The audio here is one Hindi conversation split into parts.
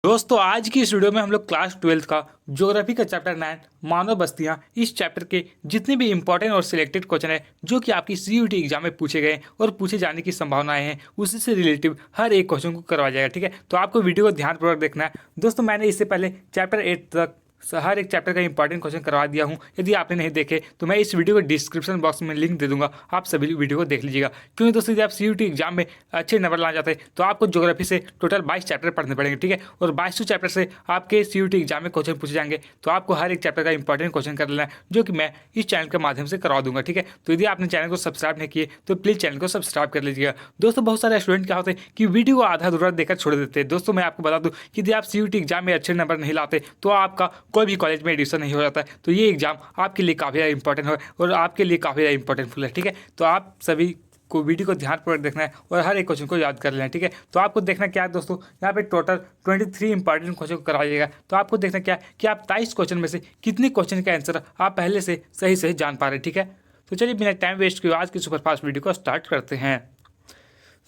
दोस्तों आज की इस वीडियो में हम लोग क्लास 12 का ज्योग्राफी का चैप्टर 9 मानव बस्तियां इस चैप्टर के जितने भी इंपॉर्टेंट और सिलेक्टेड क्वेश्चन है जो कि आपकी सीयूटी एग्जाम में पूछे गए और पूछे जाने की संभावनाएं हैं उसी से रिलेटिव हर एक क्वेश्चन को करवाया जाएगा। ठीक है, तो आपको वीडियो को ध्यानपूर्वक देखना है। दोस्तों मैंने इससे पहले चैप्टर 8 तक हर एक चैप्टर का इंपॉर्टेंट क्वेश्चन करवा दिया हूं। यदि आपने नहीं देखे तो मैं इस वीडियो को डिस्क्रिप्शन बॉक्स में लिंक दे दूंगा, आप सभी वीडियो को देख लीजिएगा। क्योंकि दोस्तों यदि आप सीयूटी एग्जाम में अच्छे नंबर लाना चाहते हैं तो आपको ज्योग्राफी से टोटल 22 चैप्टर पढ़ने पड़ेंगे। ठीक है, और 22 चैप्टर से आपके सीयूटी एग्जाम में क्वेश्चन पूछे जाएंगे, तो आपको हर एक चैप्टर का इंपॉर्टेंट क्वेश्चन कर लेना है जो कि मैं इस चैनल के माध्यम से करवा दूंगा। ठीक है, तो यदि आपने चैनल को सब्सक्राइब नहीं किए तो प्लीज़ चैनल को सब्सक्राइब कर लीजिएगा। दोस्तों बहुत सारे स्टूडेंट क्या होते हैं कि वीडियो को आधा अधूरा देकर छोड़ देते हैं। दोस्तों मैं आपको बता दूं कि यदि आप सीयूटी एग्जाम में अच्छे नंबर नहीं लाते तो आपका कोई भी कॉलेज में एडमिशन नहीं हो जाता है। तो ये एग्जाम आपके लिए काफ़ी ज़्यादा इंपॉर्टेंट है और आपके लिए काफ़ी ज़्यादा इंपॉर्टेंट फुल है। ठीक है, तो आप सभी को वीडियो को ध्यानपूर्वक देखना है और हर एक क्वेश्चन को याद कर लेना है। ठीक है, तो आपको देखना क्या है दोस्तों, यहाँ पे टोटल 23 इंपॉर्टेंट क्वेश्चन को करवाइएगा। तो आपको देखना क्या है कि आप 23 क्वेश्चन में से कितने क्वेश्चन का आंसर आप पहले से सही जान पा रहे हैं। ठीक है, तो चलिए बिना टाइम वेस्ट किए आज की सुपरफास्ट वीडियो को स्टार्ट करते हैं।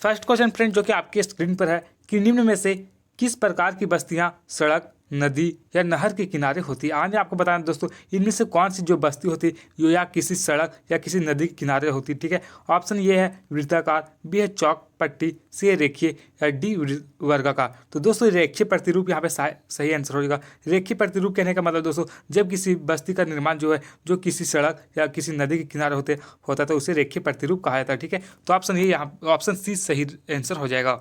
फर्स्ट क्वेश्चन फ्रेंड जो कि आपकी स्क्रीन पर है कि निम्न में से किस प्रकार की बस्तियां सड़क, नदी या नहर के किनारे होती है। आज आपको बताना दोस्तों इनमें से कौन सी जो बस्ती होती है यो या किसी सड़क या किसी नदी के किनारे होती है। ठीक है, ऑप्शन ये है वृत्ताकार, बी है चौक पट्टी, सी है रेखीय या डी वर्गाकार। तो दोस्तों रेखीय प्रतिरूप यहाँ पे सही आंसर हो जाएगा। रेखीय प्रतिरूप कहने का मतलब दोस्तों जब किसी बस्ती का निर्माण जो है जो किसी सड़क या किसी नदी के किनारे होता है तो उसे रेखीय प्रतिरूप कहा जाता है। ठीक है, तो ऑप्शन ये यहाँ ऑप्शन सी सही आंसर हो जाएगा।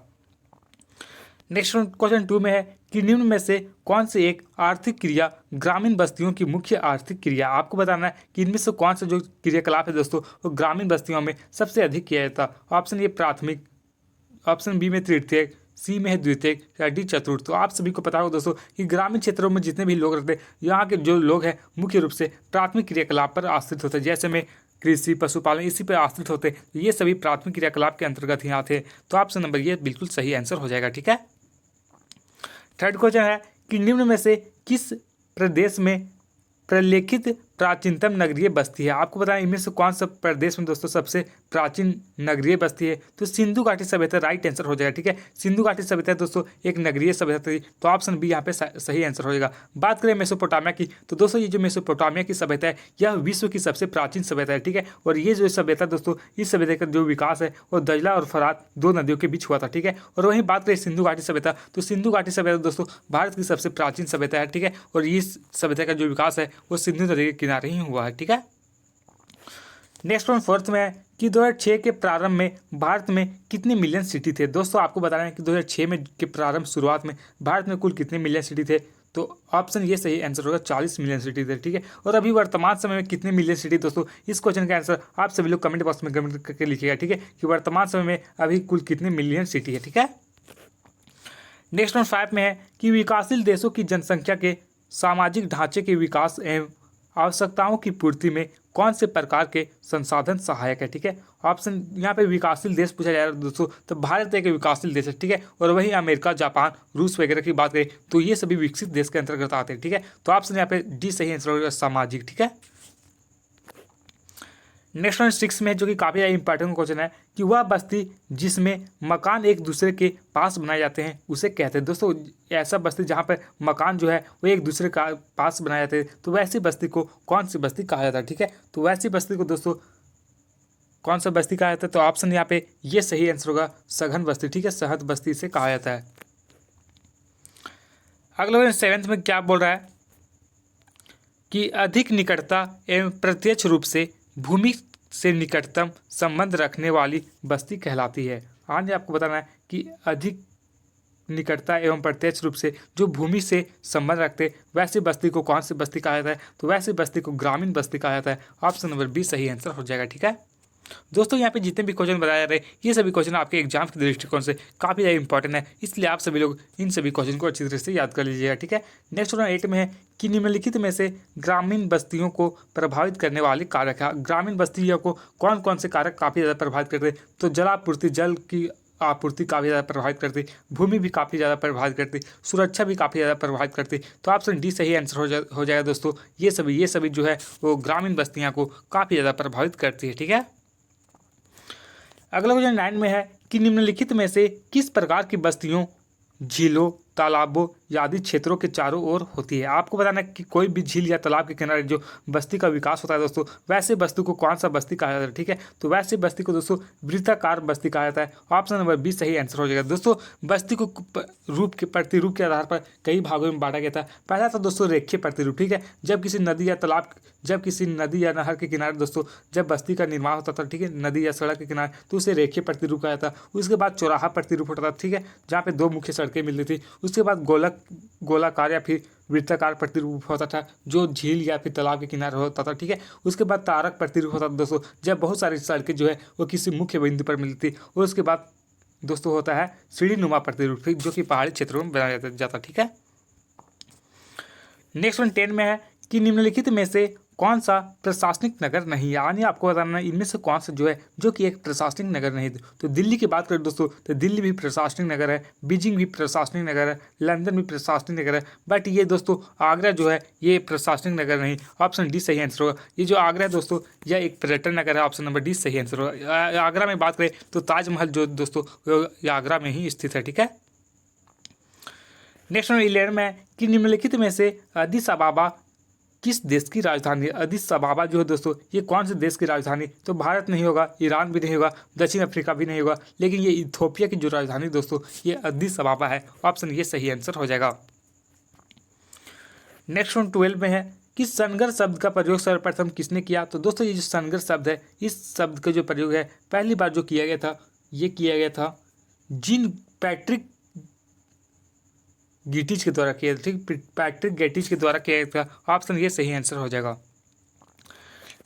नेक्स्ट क्वेश्चन 2 में है कि निम्न में से कौन से एक आर्थिक क्रिया ग्रामीण बस्तियों की मुख्य आर्थिक क्रिया। आपको बताना है कि इनमें से कौन सा जो क्रियाकलाप है दोस्तों वो ग्रामीण बस्तियों में सबसे अधिक किया जाता है। ऑप्शन ए प्राथमिक, ऑप्शन बी में तृतीयक, सी में है द्वितीयक या डी चतुर्थ। तो आप सभी को पता होगा दोस्तों कि ग्रामीण क्षेत्रों में जितने भी लोग रहते हैं यहाँ के जो लोग हैं मुख्य रूप से प्राथमिक क्रियाकलाप पर आश्रित होते हैं, जैसे में कृषि, पशुपालन इसी पर आश्रित होते हैं। ये सभी प्राथमिक क्रियाकलाप के अंतर्गत ही आते हैं। तो ऑप्शन नंबर ये बिल्कुल सही आंसर हो जाएगा। ठीक है, थर्ड क्वेश्चन है कि निम्न में से किस प्रदेश में प्रलेखित प्राचीनतम नगरीय बस्ती है। आपको बताएं इनमें से कौन सा प्रदेश में दोस्तों सबसे प्राचीन नगरीय बस्ती है। तो सिंधु घाटी सभ्यता राइट आंसर हो जाएगा। ठीक है, सिंधु घाटी सभ्यता दोस्तों एक नगरीय सभ्यता थी, तो ऑप्शन बी यहाँ पे सही आंसर हो जाएगा। बात करें मेसोपोटामिया की तो दोस्तों ये जो मेसोपोटामिया की सभ्यता है यह विश्व की सबसे प्राचीन सभ्यता है। ठीक है, और ये जो सभ्यता दोस्तों इस सभ्यता का जो विकास है वो दजला और फरात दो नदियों के बीच हुआ था। ठीक है, और वहीं बात करें सिंधु घाटी सभ्यता तो सिंधु घाटी सभ्यता दोस्तों भारत की सबसे प्राचीन सभ्यता है। ठीक है, और इस सभ्यता का जो विकास है वो सिंधु नदी के किनारे ही हुआ है। ठीक है, नेक्स्ट वन फोर्थ में है कि 2006 के प्रारंभ में भारत में कितने मिलियन सिटी थे। दोस्तों आपको बताना है कि 2006 में के प्रारंभ शुरुआत में भारत में कुल कितने मिलियन सिटी थे। तो ऑप्शन ये सही आंसर होगा 40 मिलियन सिटी थे। ठीक है, और अभी वर्तमान समय में कितने मिलियन सिटी दोस्तों इस क्वेश्चन का आंसर आप सभी लोग कमेंट बॉक्स में कमेंट करके लिखिएगा। ठीक है, कि वर्तमान समय में अभी कुल कितने मिलियन सिटी है। ठीक है, नेक्स्ट वन 5 में है कि विकासशील देशों की जनसंख्या के सामाजिक ढांचे के विकास एवं आवश्यकताओं की पूर्ति में कौन से प्रकार के संसाधन सहायक है। ठीक है, ऑप्शन यहाँ पे विकासशील देश पूछा जा रहा है दोस्तों, तो भारत एक विकासशील देश है। ठीक है, और वहीं अमेरिका, जापान, रूस वगैरह की बात करें तो ये सभी विकसित देश के अंतर्गत आते हैं। ठीक है, तो ऑप्शन यहाँ पे डी सही आंसर होगा सामाजिक। ठीक है, नेक्स्ट वन 6 में जो कि काफ़ी इंपॉर्टेंट क्वेश्चन है कि वह बस्ती जिसमें मकान एक दूसरे के पास बनाए जाते हैं उसे कहते हैं। दोस्तों ऐसा बस्ती जहाँ पर मकान जो है वो एक दूसरे का पास बनाए जाते हैं तो वैसी बस्ती को कौन सी बस्ती कहा जाता है। ठीक है, तो वैसी बस्ती को दोस्तों कौन सा बस्ती कहा जाता है। तो ऑप्शन यहाँ पे ये सही आंसर होगा सघन बस्ती। ठीक है, सहत बस्ती से कहा जाता है। अगला 7th में क्या बोल रहा है कि अधिक निकटता एवं प्रत्यक्ष रूप से भूमि से निकटतम संबंध रखने वाली बस्ती कहलाती है। आज आपको बताना है कि अधिक निकटता एवं प्रत्यक्ष रूप से जो भूमि से संबंध रखते वैसी बस्ती को कौन सी बस्ती कहा जाता है। तो वैसी बस्ती को ग्रामीण बस्ती कहा जाता है। ऑप्शन नंबर बी सही आंसर हो जाएगा। ठीक है, दोस्तों यहाँ पे जितने भी क्वेश्चन बताए जा रहे हैं ये सभी क्वेश्चन आपके एग्जाम के दृष्टिकोण से काफ़ी ज़्यादा इंपॉर्टेंट है, इसलिए आप सभी लोग इन सभी क्वेश्चन को अच्छी तरह से याद कर लीजिएगा। ठीक है, नेक्स्ट वन 8 में है कि निम्नलिखित में से ग्रामीण बस्तियों को प्रभावित करने वाले कारक है। ग्रामीण बस्तियों को कौन कौन से कारक काफ़ी ज़्यादा प्रभावित करते हैं। तो जलापूर्ति, जल की आपूर्ति काफ़ी ज़्यादा प्रभावित करती, भूमि भी काफ़ी ज़्यादा प्रभावित करती, सुरक्षा भी काफ़ी ज़्यादा प्रभावित करती। तो ऑप्शन डी सही आंसर हो जाएगा दोस्तों। ये सभी जो है वो ग्रामीण बस्तियाँ को काफ़ी ज़्यादा प्रभावित करती है। ठीक है, अगला क्वेश्चन 9 में है कि निम्नलिखित में से किस प्रकार की बस्तियों, झीलों, तालाबों आदि क्षेत्रों के चारों ओर होती है। आपको बताना है कि कोई भी झील या तालाब के किनारे जो बस्ती का विकास होता है दोस्तों, वैसे बस्ती को कौन सा बस्ती कहा जाता है, ठीक है। तो वैसे बस्ती को दोस्तों वृत्ताकार बस्ती कहा जाता है। ऑप्शन नंबर 20 सही आंसर हो जाएगा। दोस्तों बस्ती को रूप के प्रतिरूप के आधार पर कई भागों में बांटा गया था। पहला था दोस्तों रेखीय प्रतिरूप, ठीक है। जब किसी नदी या नहर के किनारे दोस्तों जब बस्ती का निर्माण होता था, ठीक है, नदी या सड़क के किनारे, तो उसे रेखीय प्रतिरूप कहा जाता। उसके बाद चौराहा प्रतिरूप होता था, ठीक है, जहाँ पे दो मुख्य सड़कें मिलती थी। उसके बाद गोलाकार या फिर वृत्ताकार प्रतिरूप होता था जो झील या फिर तालाब के किनारे होता था, ठीक है। उसके बाद तारक प्रतिरूप होता था दोस्तों, जब बहुत सारी सड़कें जो है वो किसी मुख्य बिंदु पर मिलती। और उसके बाद दोस्तों होता है सीढ़ी नुमा प्रतिरूप, जो कि पहाड़ी क्षेत्रों में बनाया जाता, ठीक है। नेक्स्ट वन 10 में है कि निम्नलिखित में से कौन सा प्रशासनिक नगर नहीं है, यानी आपको बताना है इनमें से कौन सा जो है जो कि एक प्रशासनिक नगर नहीं है। तो दिल्ली की बात करें दोस्तों तो दिल्ली भी प्रशासनिक नगर है, बीजिंग भी प्रशासनिक नगर है, लंदन भी प्रशासनिक नगर है, बट ये दोस्तों आगरा जो है ये प्रशासनिक नगर नहीं। ऑप्शन डी सही आंसर होगा। ये जो आगरा है दोस्तों यह एक पर्यटन नगर है। ऑप्शन नंबर डी सही आंसर होगा। आगरा में बात करें तो ताजमहल जो दोस्तों ये आगरा में ही स्थित है, ठीक है। नेक्स्ट नंबर 11 में है कि निम्नलिखित में से अदिस अबाबा किस देश की राजधानी है। अदिस अबाबा जो है दोस्तों ये कौन से देश की राजधानी, तो भारत नहीं होगा, ईरान भी नहीं होगा, दक्षिण अफ्रीका भी नहीं होगा, लेकिन ये इथियोपिया की जो राजधानी दोस्तों ये अदिस अबाबा है। ऑप्शन ये सही आंसर हो जाएगा। नेक्स्ट वन 12 में है कि सनगर शब्द का प्रयोग सर्वप्रथम किसने किया। तो दोस्तों ये जो सनगर शब्द है इस शब्द का जो प्रयोग है पहली बार जो किया गया था जीन पैट्रिक गेटिज के द्वारा किया, ठीक, पैट्रिक गेटिज के द्वारा किया गया था। ऑप्शन ये सही आंसर हो जाएगा।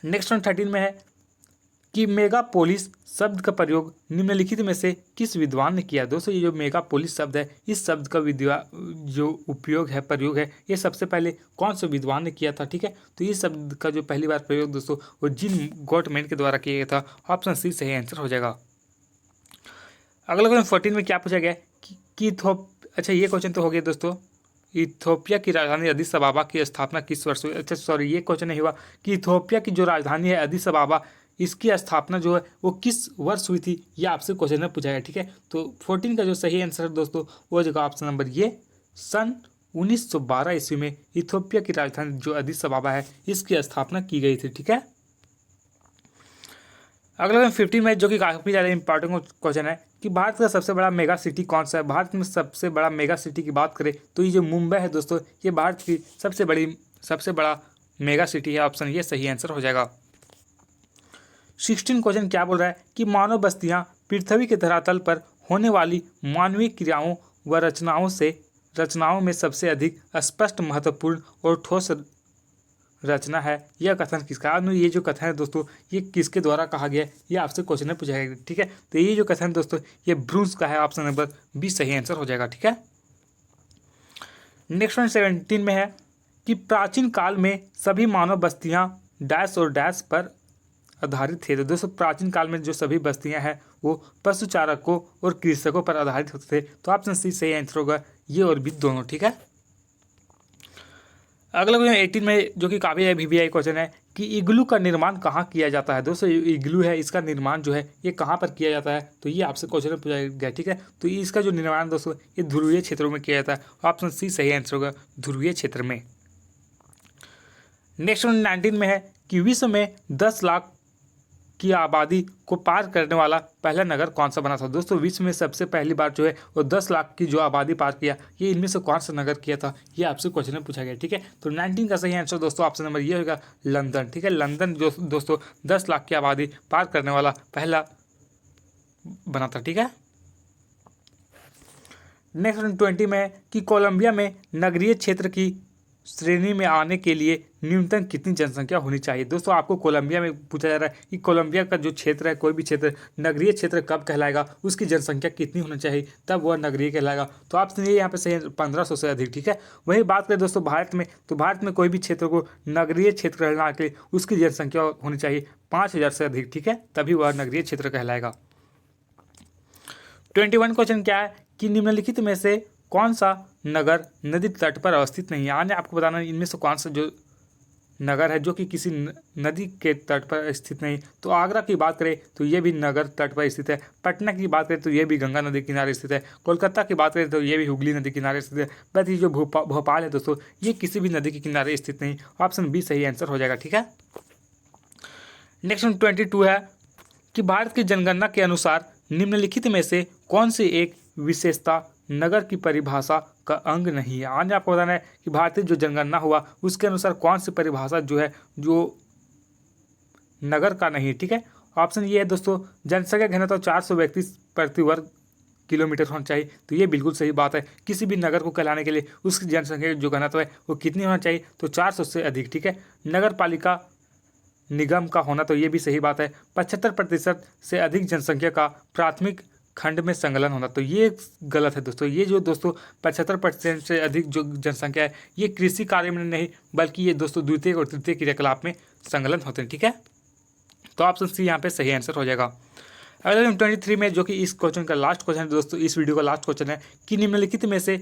नेक्स्ट वन 13 में है कि मेगापोलिस शब्द का प्रयोग निम्नलिखित में से किस विद्वान ने किया। दोस्तों ये जो मेगापोलिस शब्द है इस शब्द का जो प्रयोग है ये सबसे पहले कौन से विद्वान ने किया था, ठीक है। तो इस शब्द का जो पहली बार प्रयोग दोस्तों वो जिन गॉटमैन के द्वारा किया गया था। ऑप्शन सी सही आंसर हो जाएगा। अगला क्वेश्चन 14 में क्या पूछा गया कि अच्छा ये क्वेश्चन तो हो गया दोस्तों, इथियोपिया की राजधानी अदिस अबाबा की स्थापना किस वर्ष हुई। अच्छा सॉरी ये क्वेश्चन नहीं हुआ कि इथियोपिया की जो राजधानी है अदिस अबाबा इसकी स्थापना जो है वो किस वर्ष हुई थी, ये आपसे क्वेश्चन में पूछा गया, ठीक है। तो 14 का जो सही आंसर है दोस्तों वो हो जाएगा ऑप्शन नंबर ये सन 1912 ईस्वी में इथियोपिया की राजधानी जो अदिस अबाबा है इसकी स्थापना की गई थी, ठीक है। अगला 15 में जो कि काफ़ी ज़्यादा इंपॉर्टेंट क्वेश्चन है कि भारत का सबसे बड़ा मेगा सिटी कौन सा है। भारत में सबसे बड़ा मेगा सिटी की बात करें तो ये जो मुंबई है दोस्तों ये भारत की सबसे बड़ा मेगा सिटी है। ऑप्शन ये सही आंसर हो जाएगा। 16 क्वेश्चन क्या बोल रहा है कि मानव बस्तियां पृथ्वी के धरातल पर होने वाली मानवीय क्रियाओं व रचनाओं में सबसे अधिक स्पष्ट, महत्वपूर्ण और ठोस रचना है। यह कथन किसका है। ये जो कथन है दोस्तों ये किसके द्वारा कहा गया ये आपसे क्वेश्चन में पूछा गया, ठीक है। तो ये जो कथन दोस्तों ये ब्रूस का है। ऑप्शन नंबर 20 सही आंसर हो जाएगा, ठीक है। नेक्स्ट वन 17 में है कि प्राचीन काल में सभी मानव बस्तियां डैश और डैश पर आधारित थे। तो दोस्तों प्राचीन काल में जो सभी बस्तियां हैं वो पशुचारकों और कृषकों पर आधारित होते थे। तो ऑप्शन सी सही आंसर होगा, ये और भी दोनों, ठीक है। अगला क्वेश्चन 18 में जो कि काफ़ी VVI क्वेश्चन है कि इग्लू का निर्माण कहाँ किया जाता है। दोस्तों इग्लू है इसका निर्माण जो है ये कहाँ पर किया जाता है, तो ये आपसे क्वेश्चन में पूछा गया, ठीक है। तो इसका जो निर्माण दोस्तों ये ध्रुवीय क्षेत्रों में किया जाता है। ऑप्शन सी सही आंसर होगा, ध्रुवीय क्षेत्र में। नेक्स्ट 19 में है कि विश्व में 10 लाख की आबादी को पार करने वाला पहला नगर कौन सा बना था। दोस्तों विश्व में सबसे पहली बार जो है वो 10 लाख की जो आबादी पार किया ये इनमें से कौन सा नगर किया था, ये आपसे क्वेश्चन में पूछा गया, ठीक है। तो 19 का सही आंसर दोस्तों ऑप्शन नंबर ये होगा लंदन, ठीक है। लंदन जो दोस्तों 10 लाख की आबादी पार करने वाला पहला बना था, ठीक है। नेक्स्ट 20 में है कि कोलंबिया में नगरीय क्षेत्र की श्रेणी में आने के लिए न्यूनतम कितनी जनसंख्या होनी चाहिए। दोस्तों आपको कोलंबिया में पूछा जा रहा है कि कोलंबिया का जो क्षेत्र है कोई भी क्षेत्र नगरीय क्षेत्र कब कहलाएगा, उसकी जनसंख्या कितनी होनी चाहिए तब वह नगरीय कहलाएगा। तो आप सुनिए यहाँ पे सही 1500 से अधिक, ठीक है। वही बात करें दोस्तों भारत में, तो भारत में कोई भी क्षेत्र को नगरीय क्षेत्र कहलाने के लिए उसकी जनसंख्या होनी चाहिए 5000 से अधिक, ठीक है, तभी वह नगरीय क्षेत्र कहलाएगा। 21 क्वेश्चन क्या है कि निम्नलिखित में से कौन सा नगर नदी तट पर अवस्थित नहीं है। यानी आपको बताना इनमें से कौन सा जो नगर है जो कि किसी नदी के तट पर स्थित नहीं। तो आगरा की बात करें तो ये भी नगर तट पर स्थित है। पटना की बात करें तो ये भी गंगा नदी किनारे स्थित है। कोलकाता की बात करें तो ये भी हुगली नदी किनारे स्थित है। बट ये जो भोपाल है दोस्तों, ये किसी भी नदी के किनारे स्थित नहीं। ऑप्शन बी सही आंसर हो जाएगा। ठीक है, नेक्स्ट 22 है कि भारत की जनगणना के अनुसार निम्नलिखित में से कौन सी एक विशेषता नगर की परिभाषा का अंग नहीं है। आज आपको बताना है कि भारतीय जो जनगणना हुआ उसके अनुसार कौन सी परिभाषा जो है जो नगर का नहीं है। ठीक है, ऑप्शन ये है दोस्तों, जनसंख्या घनत्व 400 व्यक्ति प्रति वर्ग किलोमीटर होना चाहिए। तो ये बिल्कुल सही बात है। किसी भी नगर को कहलाने के लिए उसकी जनसंख्या जो घनत्व है वो कितनी होना चाहिए, तो 400 से अधिक। ठीक है, नगर पालिका निगम का होना, तो ये भी सही बात है। 75% से अधिक जनसंख्या का प्राथमिक खंड में संकलन होना, तो ये गलत है दोस्तों। ये जो दोस्तों 75% से अधिक जो जनसंख्या है ये कृषि कार्य में नहीं बल्कि ये दोस्तों द्वितीय और तृतीय क्रियाकलाप में संकलन होते हैं। ठीक है, तो ऑप्शन सी यहाँ पे सही आंसर हो जाएगा। अगला 23 में जो कि इस क्वेश्चन का लास्ट क्वेश्चन है दोस्तों, इस वीडियो का लास्ट क्वेश्चन है कि निम्नलिखित में से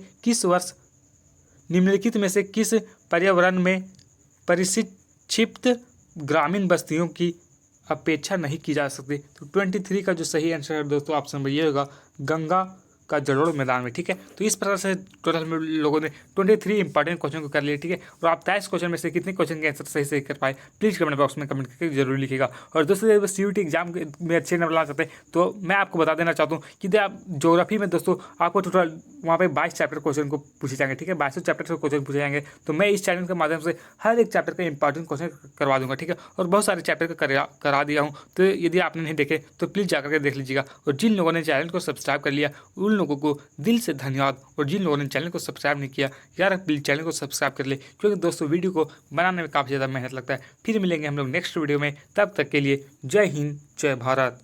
किस पर्यावरण में परिशिक्षित ग्रामीण बस्तियों की अपेक्षा नहीं की जा सकती। तो 23 का जो सही आंसर है दोस्तों, ऑप्शन नंबर ये होगा, गंगा का जलोढ़ मैदान में। ठीक है, तो इस प्रकार से टोटल में लोगों ने 23 इंपॉर्टेंट क्वेश्चन को कर लिया। ठीक है, और आप 23 क्वेश्चन में से कितने क्वेश्चन के आंसर सही सही कर पाए प्लीज़ कमेंट बॉक्स में कमेंट करके जरूर लिखिएगा। और दोस्तों जब CUT एग्जाम में अच्छे नंबर ला सकते हैं तो मैं आपको बता देना चाहता हूँ कि आप ज्योग्राफी में दोस्तों आपको टोटल वहाँ पे 22 चैप्टर क्वेश्चन को पूछे जाएंगे। ठीक है, 22 चैप्टर से क्वेश्चन पूछे जाएंगे। तो मैं इस चैनल के माध्यम से हर एक चैप्टर का इंपॉर्टेंट क्वेश्चन करवा दूंगा। ठीक है, और बहुत सारे चैप्टर का करा दिया हूँ, तो यदि आपने नहीं देखे तो प्लीज़ जाकर के देख लीजिएगा। और जिन लोगों ने चैनल को सब्सक्राइब कर लिया उन लोगों को दिल से धन्यवाद, और जिन लोगों ने चैनल को सब्सक्राइब नहीं किया यार प्लीज़ चैनल को सब्सक्राइब कर ले, क्योंकि दोस्तों वीडियो को बनाने में काफ़ी ज़्यादा मेहनत लगता है। फिर मिलेंगे हम लोग नेक्स्ट वीडियो में, तब तक के लिए जय हिंद जय भारत।